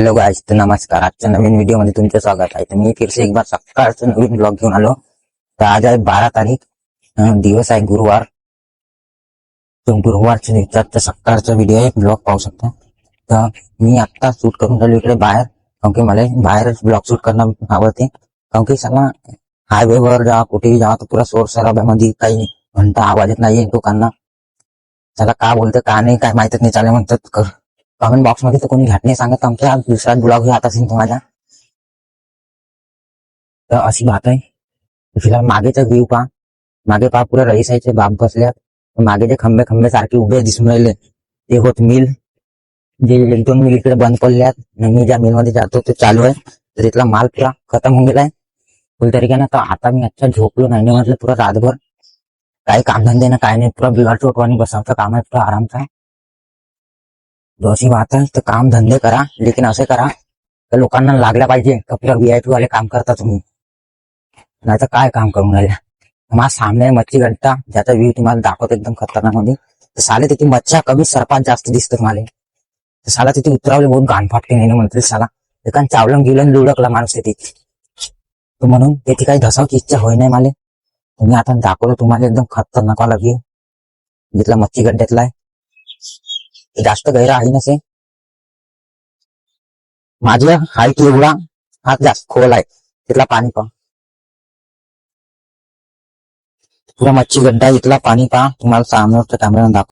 Hello guys, तर नमस्कार. आजच्या नवीन व्हिडिओ मध्ये तुमचं स्वागत आहे. तर मी फिर से एक बार सकाळचं नवीन ब्लॉग घेऊन आलो. तर आज आहे 12 तारीख, दिवस आहे गुरुवार. तो गुरुवारच्या दिवसाचा सकाळचा व्हिडिओ आहे, ब्लॉग पाहू शकता. तर मी आता शूट करून राहिलो इकडे बाहेर, कारण की मला बाहेरच ब्लॉग शूट करणं आवडते. कारण की सगळा हायवेवर जा, कुठेही जा, तर पुरा शोर शराब्यामध्ये काही घंटा आवाज येत नाहीये लोकांना. त्याला का बोलतं का नाही काय माहितच नाही. चालेल म्हणतात कमेंट बॉक्स मध्ये तर कोणी घाट नाही सांगत. आमच्या दुसरा ब्लॉग हे आता माझा. तर अशी बात आहे. फिलहाल मागेचा व्ह्यू पहा. मागे पहा, पुरा रईसाईचे बाप बसल्यात. मागे जे खंबे खंबे सारखे उभे दिसून राहिले ते होत मिल. जे 1-2 मिल इकडे बंद पडल्यात. मी ज्या मिल मध्ये जातो ते चालू आहे. तर तिथला माल पुरा खतम होऊन गेलाय फुल तरीक्यानं. तर आता मी अच्छा झोपलो नाही म्हटलं पुरा रातभर. काही कामधंदे ना काय नाही, पुरा बिगाड चोटवानी बसावचं काम आहे, पुरा आरामचा. तो अशी बात आहे. तर काम धंदे करा, लेकिन असे करा तर लोकांना लागल्या पाहिजे का पुरा VIP वाले काम करता तुम्ही, नाही तर काय काम करून राहिले. माझ्या सामने मच्छी गड्डा, ज्याचा व्ह्यू तुम्हाला दाखवतो एकदम खतरनाक मध्ये. तर साले तिथे मच्छा कमी सरपात जास्त दिसतात मला. तर साला तिथे उतरावले बहुत घाण फाटते नाही म्हणते साला. एका चावलं गिवलं लुडकला माणूस तिथे. तर म्हणून तिथे काही धसावची इच्छा होई नाही मला. तुम्ही आता दाखवलं तुम्हाला एकदम खतरनाक वाला व्ह्यू, जिथला मच्छी गड्ड्यातला आहे. जास्त गैरा आहे नसे, माझ्या हाईट एवढा हा जास्त खोल आहे. तिथला पाणी पहा, पुरा मच्छी गड्डा, इथला पाणी पहा. तुम्हाला सामने कॅमेरा दाखव.